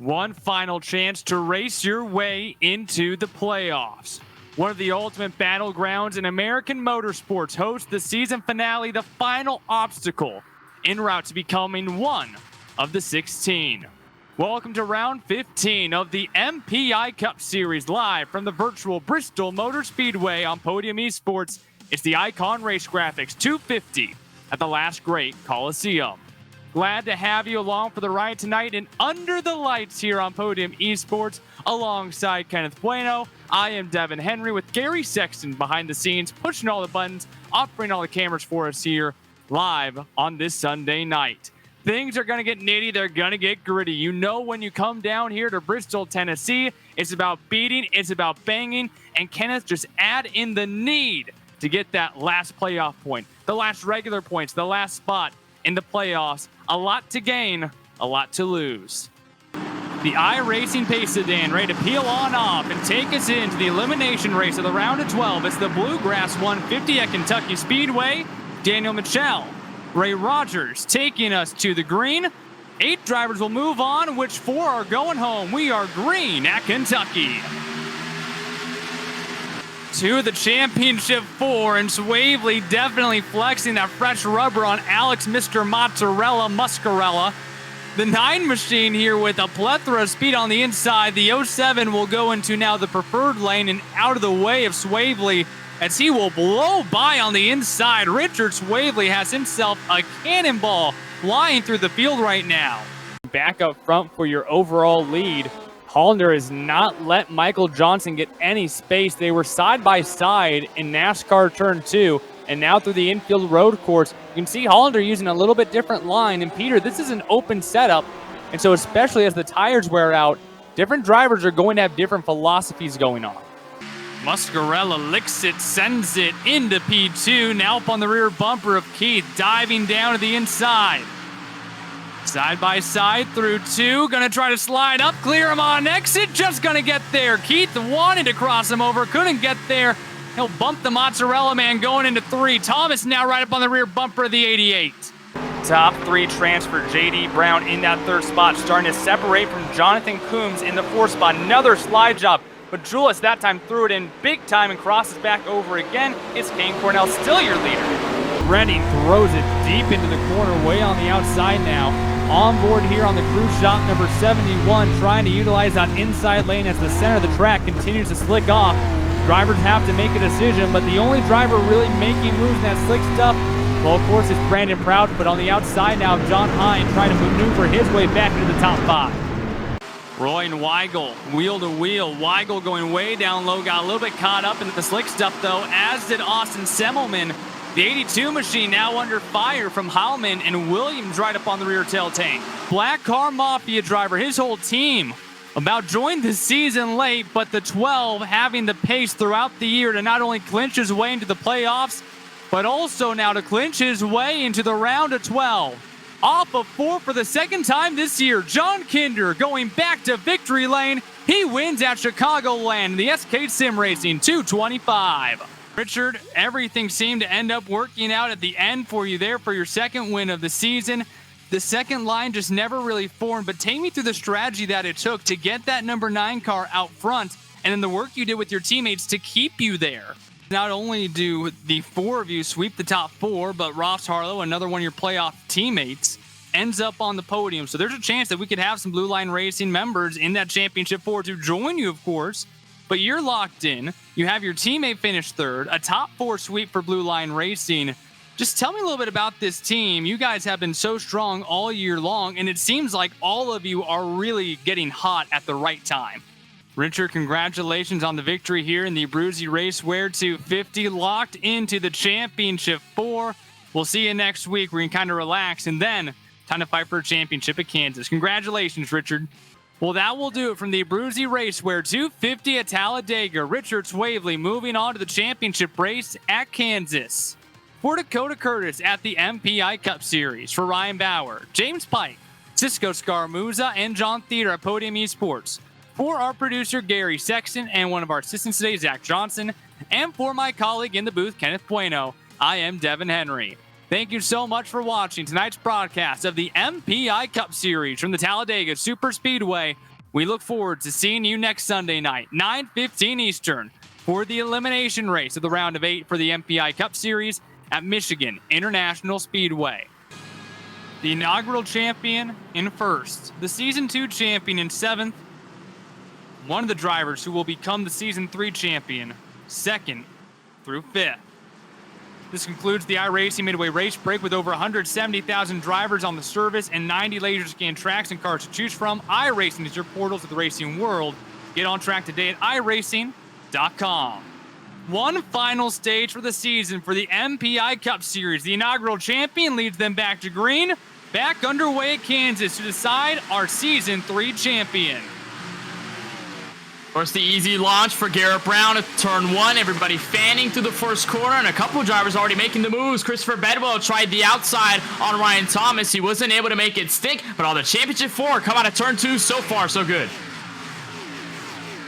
One final chance to race your way into the playoffs. One of the ultimate battlegrounds in American motorsports hosts the season finale, the final obstacle, en route to becoming one of the 16. Welcome to round 15 of the MPI Cup Series, live from the virtual Bristol Motor Speedway on Podium eSports. It's the Icon Race Graphics 250 at the last great Coliseum. Glad to have you along for the ride tonight and under the lights here on Podium eSports alongside Kenneth Bueno. I am Devon Henry with Gary Sexton behind the scenes, pushing all the buttons, operating all the cameras for us here live on this Sunday night. Things are going to get nitty. They're going to get gritty. You know, when you come down here to Bristol, Tennessee, it's about beating, it's about banging, and Kenneth, just add in the need to get that last playoff point, the last regular points, the last spot in the playoffs. A lot to gain, a lot to lose. The iRacing pace sedan ready to peel on off and take us into the elimination race of the round of 12. It's the Bluegrass 150 at Kentucky Speedway. Daniel Mitchell, Ray Rogers taking us to the green. 8 drivers will move on, which 4 are going home. We are green at Kentucky. To the championship 4, and Swavely definitely flexing that fresh rubber on Alex Mr. Mozzarella Muscarella. The 9 machine here with a plethora of speed on the inside. The 07 will go into now the preferred lane and out of the way of Swavely as he will blow by on the inside. Richard Swavely has himself a cannonball flying through the field right now. Back up front for your overall lead. Hollander has not let Michael Johnson get any space. They were side by side in NASCAR Turn 2, and now through the infield road course, you can see Hollander using a little bit different line. And Peter, this is an open setup, and so especially as the tires wear out, different drivers are going to have different philosophies going on. Muscarella licks it, sends it into P2, now up on the rear bumper of Keith, diving down to the inside. Side by side through 2, gonna try to slide up, clear him on exit, just gonna get there. Keith wanted to cross him over, couldn't get there. He'll bump the Mozzarella man going into 3. Thomas now right up on the rear bumper of the 88. Top 3 transfer, J.D. Brown in that 3rd spot, starting to separate from Jonathan Coombs in the 4th spot. Another slide job, but Julius that time threw it in big time and crosses back over again. It's Kane Cornell still your leader. Redding throws it deep into the corner, way on the outside now. On board here on the crew shot number 71, trying to utilize that inside lane as the center of the track continues to slick off. Drivers have to make a decision, but the only driver really making moves in that slick stuff, well, of course, it's Brandon Prout, but on the outside now, John Hine trying to maneuver his way back into the top 5. Roy and Weigel, wheel to wheel. Weigel going way down low, got a little bit caught up in the slick stuff, though, as did Austin Semmelman. The 82 machine now under fire from Hallman, and Williams right up on the rear tail tank. Black Car Mafia driver, his whole team about joined the season late, but the 12 having the pace throughout the year to not only clinch his way into the playoffs, but also now to clinch his way into the round of 12. Off of 4 for the 2nd time this year, John Kinder going back to victory lane. He wins at Chicagoland, the SK Sim Racing 225. Richard, everything seemed to end up working out at the end for you there for your 2nd win of the season. The 2nd line just never really formed, but take me through the strategy that it took to get that number 9 car out front, and then the work you did with your teammates to keep you there. Not only do the 4 of you sweep the top 4, but Ross Harlow, another one of your playoff teammates, ends up on the podium. So there's a chance that we could have some Blue Line Racing members in that championship 4 to join you, of course. But you're locked in. You have your teammate finish 3rd, a top 4 sweep for Blue Line Racing. Just tell me a little bit about this team. You guys have been so strong all year long, and it seems like all of you are really getting hot at the right time. Richard, congratulations on the victory here in the Abruzzi Raceware 250, locked into the championship 4. We'll see you next week. We can kind of relax, and then time to fight for a championship at Kansas. Congratulations, Richard. Well, that will do it from the Abruzzi Raceware 250 at Talladega. Richard Swavely moving on to the championship race at Kansas. For Dakota Curtis at the MPI Cup Series. For Ryan Bauer, James Pike, Cisco Scarmuza, and John Theater at Podium eSports. For our producer, Gary Sexton, and one of our assistants today, Zach Johnson. And for my colleague in the booth, Kenneth Bueno, I am Devon Henry. Thank you so much for watching tonight's broadcast of the MPI Cup Series from the Talladega Super Speedway We look forward to seeing you next Sunday night, 9:15 Eastern, for the elimination race of the round of 8 for the MPI Cup Series at Michigan International Speedway. The inaugural champion in first, the Season 2 champion in 7th, one of the drivers who will become the Season 3 champion, 2nd through 5th. This concludes the iRacing Midway Race Break with over 170,000 drivers on the service and 90 laser scan tracks and cars to choose from. iRacing is your portal to the racing world. Get on track today at iRacing.com. One final stage for the season for the MPI Cup Series. The inaugural champion leads them back to green, back underway at Kansas to decide our Season 3 champion. Of course, the easy launch for Garrett Brown at turn 1. Everybody fanning through the first corner, and a couple of drivers already making the moves. Christopher Bedwell tried the outside on Ryan Thomas. He wasn't able to make it stick, but on the championship 4 come out of turn 2. So far, so good.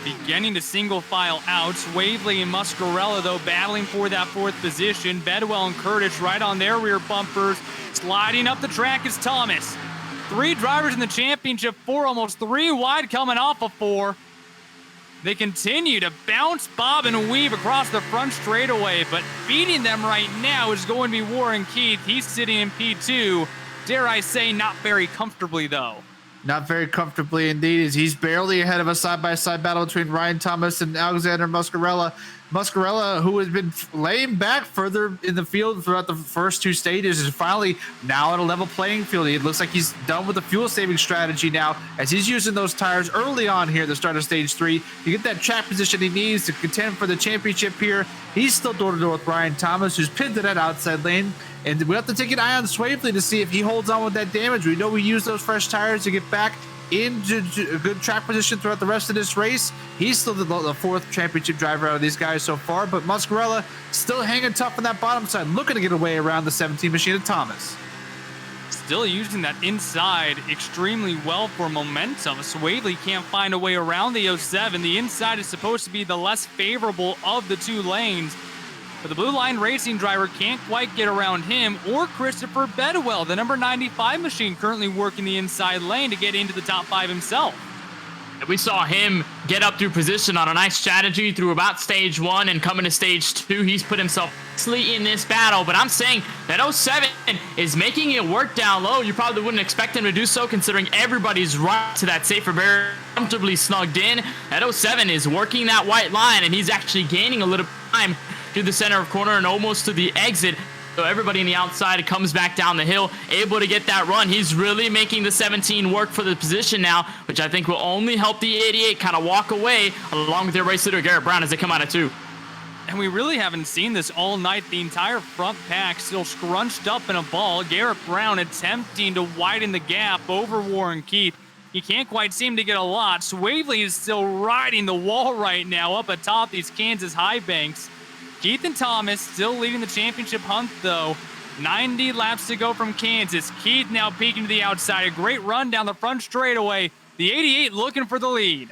Beginning to single file out. Swavely and Muscarella, though, battling for that 4th position. Bedwell and Curtis right on their rear bumpers. Sliding up the track is Thomas. 3 drivers in the championship 4, almost 3 wide coming off of 4. They continue to bounce, bob, and weave across the front straightaway, but beating them right now is going to be Warren Keith. He's sitting in P2. Dare I say, not very comfortably, though. Not very comfortably indeed, as he's barely ahead of a side-by-side battle between Ryan Thomas and Alexander Muscarella. Muscarella, who has been laying back further in the field throughout the first 2 stages, is finally now at a level playing field. It looks like he's done with the fuel-saving strategy now, as he's using those tires early on here at the start of stage 3 to get that track position he needs to contend for the championship here. He's still door-to-door with Ryan Thomas, who's pinned to that outside lane. And we have to take an eye on Swavely to see if he holds on with that damage. We know we use those fresh tires to get back into a good track position throughout the rest of this race. He's still the 4th championship driver out of these guys so far, but Muscarella still hanging tough on that bottom side, looking to get away around the 17 machine of Thomas. Still using that inside extremely well for momentum. Swavely can't find a way around the 07. The inside is supposed to be the less favorable of the 2 lanes, but the Blue Line Racing driver can't quite get around him or Christopher Bedwell, the number 95 machine, currently working the inside lane to get into the top 5 himself. We saw him get up through position on a nice strategy through about stage 1 and coming to stage 2. He's put himself nicely in this battle, but I'm saying that 07 is making it work down low. You probably wouldn't expect him to do so considering everybody's right to that safer barrier, comfortably snugged in. That 07 is working that white line, and he's actually gaining a little time to the center of corner and almost to the exit. So everybody on the outside comes back down the hill, able to get that run. He's really making the 17 work for the position now, which I think will only help the 88 kind of walk away along with their race leader, Garrett Brown, as they come out of 2. And we really haven't seen this all night. The entire front pack still scrunched up in a ball. Garrett Brown attempting to widen the gap over Warren Keith. He can't quite seem to get a lot. Swavely is still riding the wall right now up atop these Kansas high banks. Keith and Thomas still leading the championship hunt, though. 90 laps to go from Kansas. Keith now peeking to the outside. A great run down the front straightaway. The 88 looking for the lead.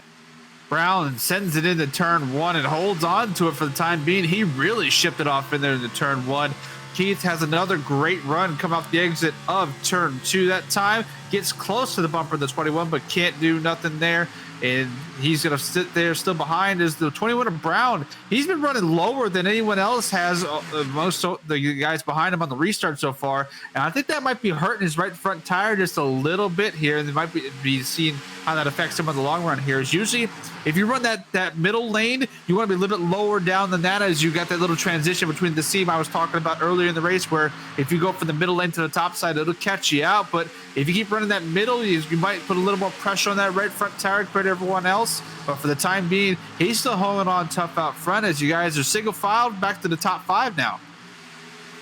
Brown sends it into turn 1 and holds on to it for the time being. He really shipped it off in there into turn 1. Keith has another great run come off the exit of turn 2 that time. Gets close to the bumper of the 21, but can't do nothing there. And he's going to sit there still behind is the 21 of Brown. He's been running lower than anyone else has, most of the guys behind him on the restart so far. And I think that might be hurting his right front tire just a little bit here. And they might be seeing how that affects him in the long run here. Is usually if you run that middle lane, you want to be a little bit lower down than that, as you got that little transition between the seam I was talking about earlier in the race, where if you go from the middle lane to the top side, it'll catch you out. But if you keep running that middle, you might put a little more pressure on that right front tire compared to everyone else. But for the time being, he's still holding on tough out front as you guys are single filed back to the top 5 now.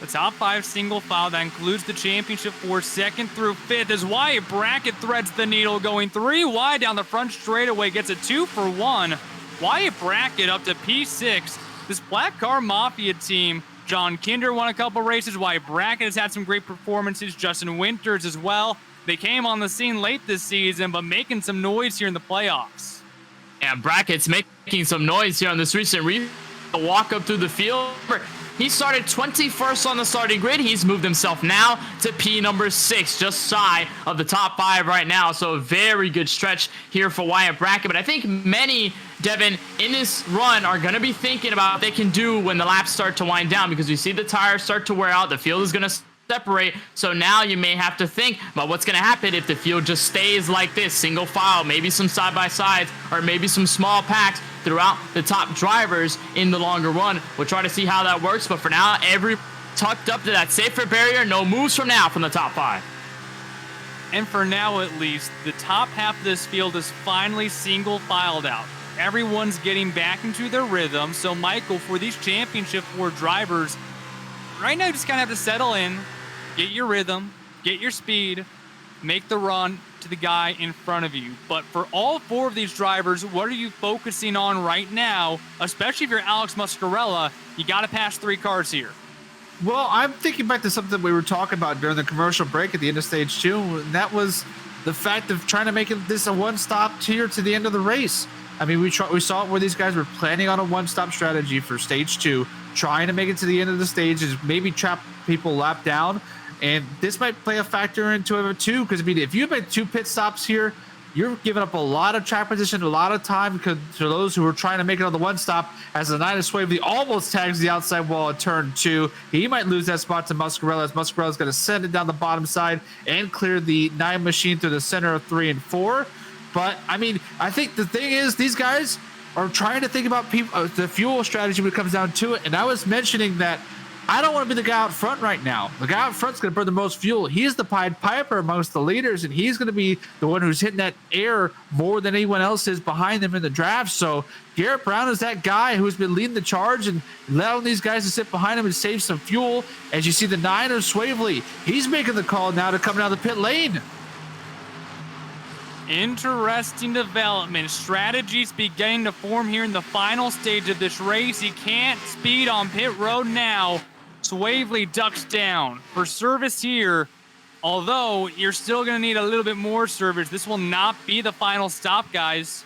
The top 5 single file, that includes the championship 4, 2nd through 5th, as Wyatt Brackett threads the needle, going 3 wide down the front straightaway, gets a 2 for 1. Wyatt Brackett up to P6. This Black Car Mafia team, John Kinder won a couple races. Wyatt Brackett has had some great performances. Justin Winters as well. They came on the scene late this season, but making some noise here in the playoffs. Yeah, Brackett's making some noise here on this recent walk up through the field. He started 21st on the starting grid. He's moved himself now to P number 6, just shy of the top 5 right now. So a very good stretch here for Wyatt Brackett. But I think many, Devin, in this run are going to be thinking about what they can do when the laps start to wind down, because you see the tires start to wear out. The field is going to separate. So now you may have to think about what's going to happen if the field just stays like this, single file, maybe some side-by-sides, or maybe some small packs throughout the top drivers in the longer run. We'll try to see how that works, but for now, every tucked up to that safer barrier. No moves from now from the top 5. And for now, at least, the top half of this field is finally single filed out. Everyone's getting back into their rhythm. So, Michael, for these Championship 4 drivers, right now you just kind of have to settle in, get your rhythm, get your speed, make the run to the guy in front of you. But for all 4 of these drivers, what are you focusing on right now? Especially if you're Alex Muscarella, you got to pass 3 cars here. Well, I'm thinking back to something we were talking about during the commercial break at the end of stage 2, and that was the fact of trying to make this a one-stop here to the end of the race. I mean, we saw it where these guys were planning on a one-stop strategy for stage 2, trying to make it to the end of the stage, is maybe trap people lap down. And this might play a factor into it too, because I mean, if you make 2 pit stops here, you're giving up a lot of track position, a lot of time to those who are trying to make it on the one stop. As the 9 of Swavely almost tags the outside wall at turn 2, he might lose that spot to Muscarella, as Muscarella's going to send it down the bottom side and clear the 9 machine through the center of 3 and 4. But I mean, I think the thing is, these guys are trying to think about the fuel strategy when it comes down to it. And I was mentioning that I don't want to be the guy out front right now. The guy out front's going to burn the most fuel. He's the Pied Piper amongst the leaders, and he's going to be the one who's hitting that air more than anyone else is behind them in the draft. So Garrett Brown is that guy who's been leading the charge and allowing these guys to sit behind him and save some fuel. As you see the 9 of Swavely, he's making the call now to come down the pit lane. Interesting development. Strategies beginning to form here in the final stage of this race. He can't speed on pit road now. Swavely ducks down for service here, although you're still going to need a little bit more service. This will not be the final stop, guys.